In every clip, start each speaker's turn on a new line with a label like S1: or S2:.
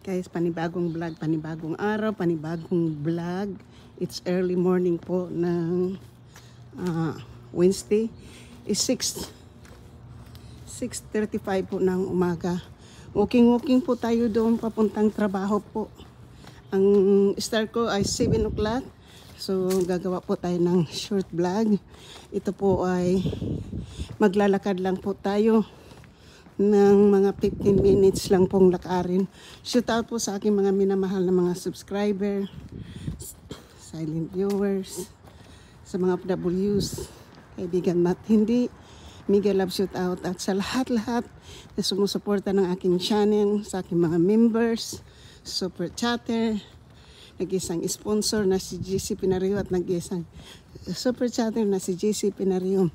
S1: Guys, panibagong vlog, panibagong araw, panibagong vlog. It's early morning po ng Wednesday. It's 6:35 po ng umaga. Walking po tayo doon papuntang trabaho po. Ang start ko ay 7 o'clock. So, gagawa po tayo ng short vlog. Ito po ay maglalakad lang po tayo ng mga 15 minutes lang pong lakarin. Shout out po sa aking mga minamahal na mga subscriber, silent viewers, sa mga PWs, kaibigan at hindi. Mega love shout out at sa lahat-lahat na sumusuporta ng aking channel, sa aking mga members, super chatter, nag-isang sponsor na si JC Pinario at nag-isang super chatter na si JC Pinario.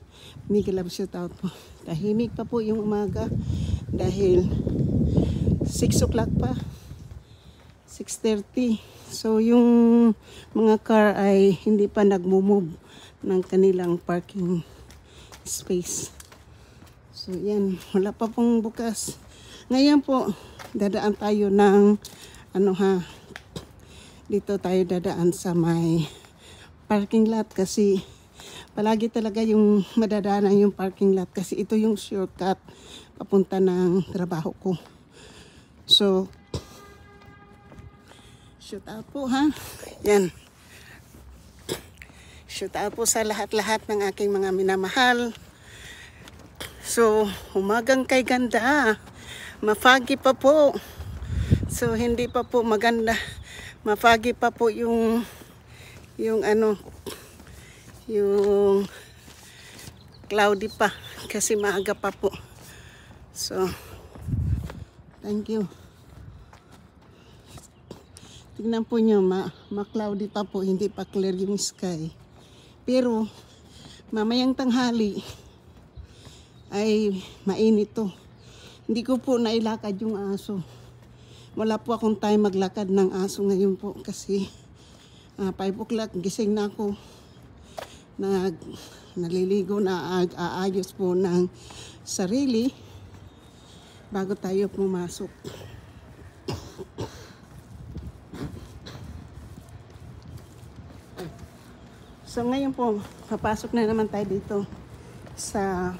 S1: Mega love shout out po. Tahimik pa po yung umaga dahil 6 o'clock pa, 6:30. So yung mga car ay hindi pa nagmo-move ng kanilang parking space. So yan, wala pa pong bukas. Ngayon po, dadaan tayo ng dito tayo dadaan sa may parking lot kasi palagi talaga yung madadaanan yung parking lot kasi ito yung shortcut papunta ng trabaho ko. So, shout out po ha. Yan. Shout out po sa lahat-lahat ng aking mga minamahal. So, umagang kay ganda. Mafagi pa po. So, hindi pa po maganda. Mafagi pa po yung cloudy pa kasi maaga pa po. So, thank you. Tignan po nyo, ma-cloudy pa po, hindi pa clear yung sky. Pero, mamayang tanghali ay mainit to. Hindi ko po nailakad yung aso. Wala po akong time maglakad ng aso ngayon po kasi 5 o'clock gising na ako. Naliligo na aayos po ng sarili bago tayo pumasok. So ngayon po, papasok na naman tayo dito sa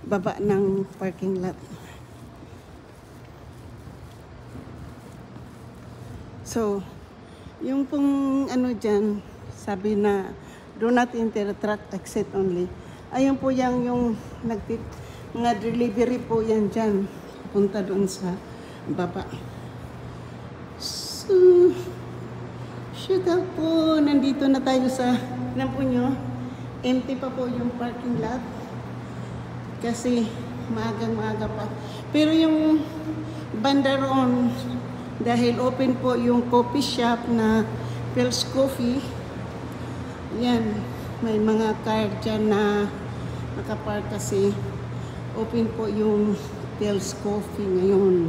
S1: baba ng parking lot. So, yung pong dyan, sabi na do not enter, truck exit only. Ayun po yung mga delivery po yan dyan. Punta doon sa baba. So, shoot out po. Nandito na tayo sa, alam po nyo, empty pa po yung parking lot. Kasi maagang-maaga pa. Pero yung banda roon, dahil open po yung coffee shop na Phil's Coffee, yan, may mga car dyan na nakapark kasi open po yung Phil's Coffee ngayon.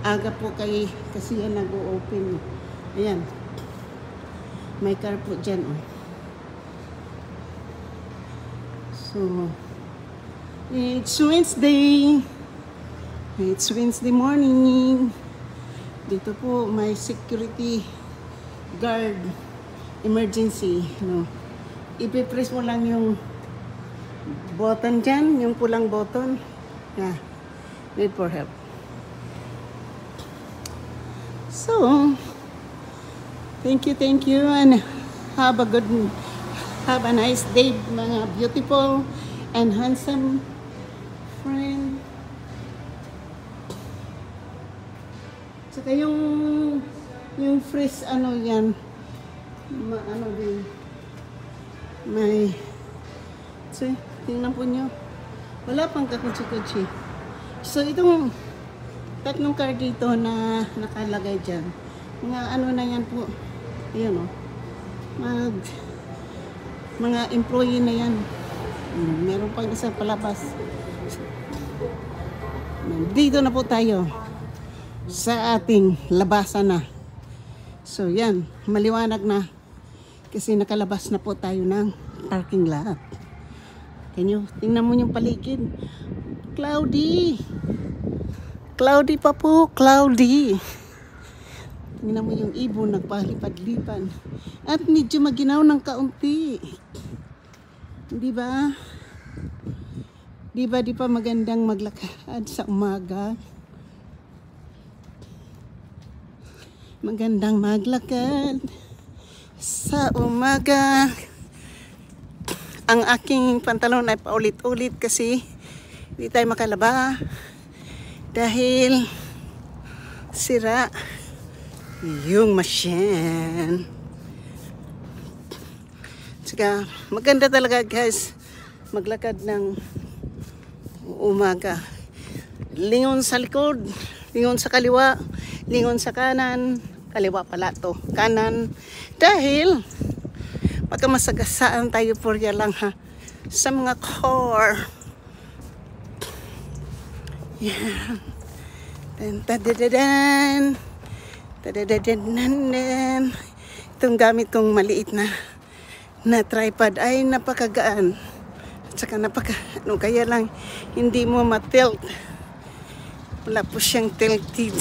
S1: Aga po kasi yan nag-o-open. Ayan, may car po dyan. Oh. So, it's Wednesday. It's Wednesday morning. Dito po may security guard emergency. Ipipress mo lang yung button dyan, yung pulang button. Yeah, need for help. So, thank you and have a nice day mga beautiful and handsome friend. Saka yung fresh yan, din. May, so, tingnan po nyo. Wala pang kakutsi-kutsi. So, itong tatlong car dito na nakalagay dyan. Mga na yan po. Ayan o. Mga employee na yan. Meron pang isa palabas. Dito na po tayo sa ating labasan na. So yan, maliwanag na kasi nakalabas na po tayo ng parking lot. Tingnan mo yung paligid. Cloudy. Cloudy pa po, cloudy. Tingnan mo yung ibon nagpalipad-lipad. At medyo maginaw ng kaunti. Di ba? Di ba di pa magandang maglakad sa umaga? Magandang maglakad sa umaga. Ang aking pantalon ay paulit-ulit kasi hindi tayo makalaba dahil sira yung machine. Saka maganda talaga guys maglakad ng umaga. Lingon sa likod, lingon sa kaliwa, lingon sa kanan. Kaliwa pala to, kanan. Dahil pagka masagasaan tayo porya lang ha sa mga core. Yan. Tadadadan. Tadadadan. Itong gamit kong maliit na tripod ay napakagaan. At saka ano kaya lang hindi mo matilt. Wala po siyang tilted.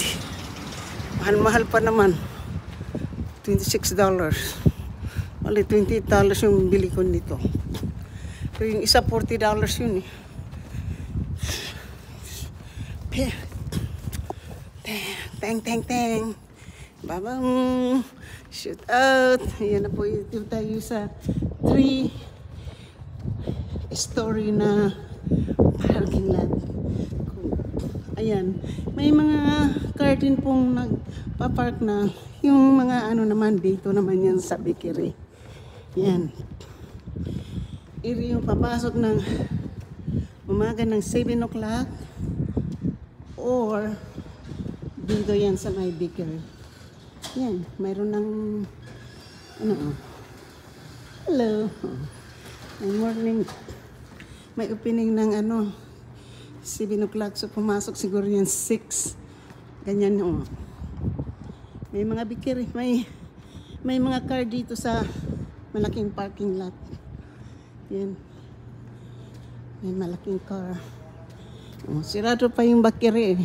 S1: Mahal-mahal pa naman. $26. Only $20 yung bili ko nito. So yung isa $40 yun eh. Teng. Babang. Shoot out. Ayan na po yung tayo sa 3-story na parking lot. Ayan, may mga car din pong nagpa-park na. Yung mga ano naman, dito naman yan sa bakery. Yan. Iri yung papasok ng umaga ng 7 o'clock or dito yan sa my bakery. Yan, mayroon ng hello. Good morning. May opening ng 7 o'clock, so pumasok siguro yan 6. Ganyan o. May mga bakery, may mga car dito sa malaking parking lot. Yan. May malaking car. O, sirado pa yung bakery.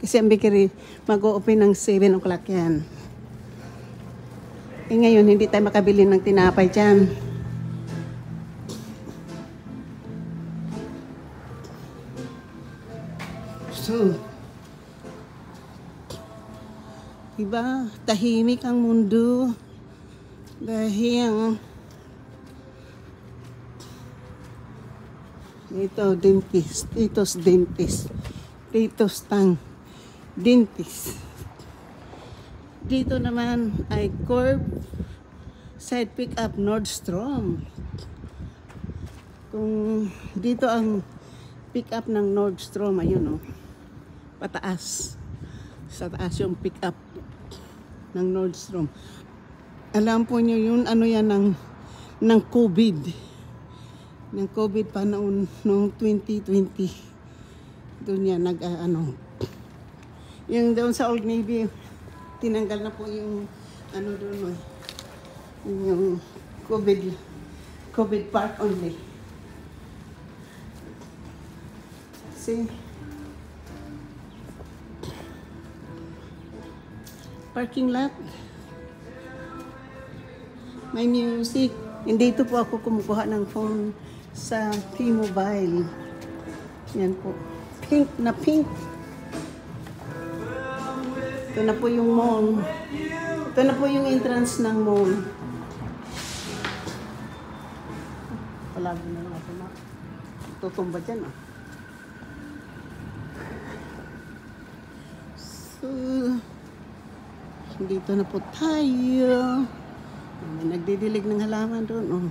S1: Kasi ang bakery mag-o-open ng 7 o'clock yan. Eh ngayon, hindi tayo makabili ng tinapay dyan. So, diba, tahimik ang mundo dahil ito dentist, Tito's Tang dentist. Dito naman ay Corp side pick up Nordstrom. Kung dito ang pick up ng Nordstrom, ayun pataas. Sa taas yung pick up ng Nordstrom. Alam po nyo yun, yan ng COVID. Ng COVID pa noong 2020. Doon yan, yung doon sa Old Navy, tinanggal na po yung, doon yung COVID part only. See? Parking lot. May music. Hindi ito po ako kumukuha ng phone sa T-Mobile. Yan po. Pink na pink. Ito na po yung mall. Ito na po yung entrance ng mall. Palagi na lang ako na. Tutumba dyan So, dito na po tayo. May nagdidilig ng halaman doon.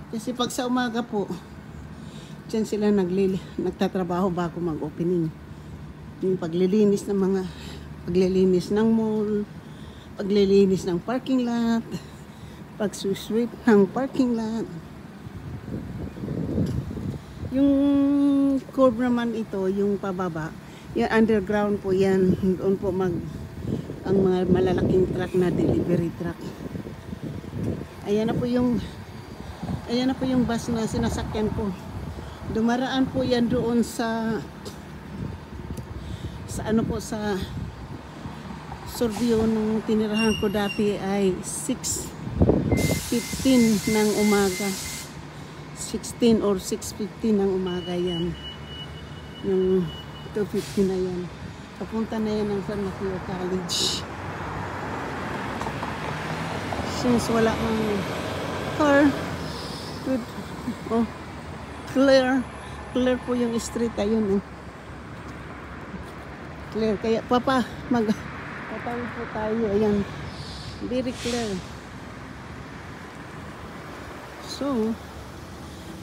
S1: Kasi pag sa umaga po, dyan sila nagtatrabaho bago mag-opening. Yung paglilinis ng mall, paglilinis ng parking lot, pagsusweep ng parking lot. Yung curb naman ito, yung pababa, yung underground po yan, doon po ang mga malalaking truck na delivery truck. Ayan na po yung bus na sinasakyan ko. Dumaraan po yan doon sa Sorbio nung tinirahan ko dati ay 6:15 ng umaga. 16 or 6:15 ng umaga yan. Yung 2:50 na yan. Papunta na yan ng San Mateo College. Since wala ang car, good. Oh, clear po yung street. Ayun, oh. Clear. Kaya patawid po tayo. Ayan, very clear. So,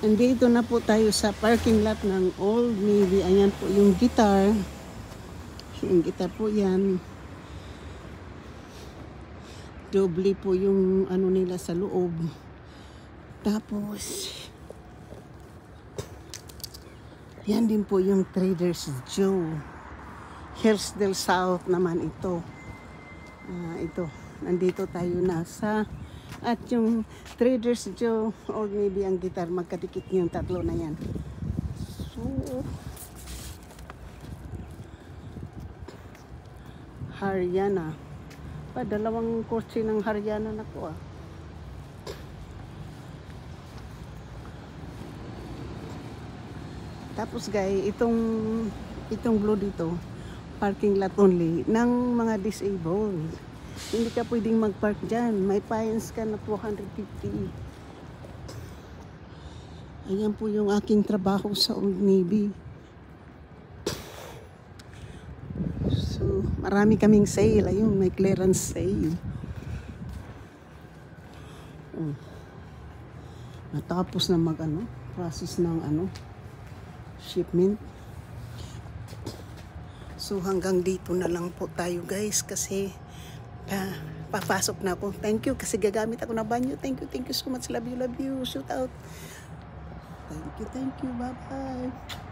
S1: andito na po tayo sa parking lot ng Old Navy. Ayan po yung guitar. Yung guitar po yan. Doble po yung ano nila sa loob. Tapos, yan din po yung Traders Joe. Hills del South naman ito. Ito, nandito tayo nasa. At yung Traders Joe, Old Navy ang guitar, magkadikit yung tatlo na yan. So, Haryana. Dalawang kotse ng Haryana na ko. Tapos guys, itong blue dito, parking lot only ng mga disabled. Hindi ka pwedeng mag-park dyan. May fines ka na 250. Ayan po yung aking trabaho sa Old Navy. So, marami kaming sale. Ayun, may clearance sale. Natapos na process ng shipment. So, hanggang dito na lang po tayo guys kasi papasok na ako. Thank you kasi gagamit ako na banyo. Thank you so much. Love you. Shoot out. Thank you. Bye-bye.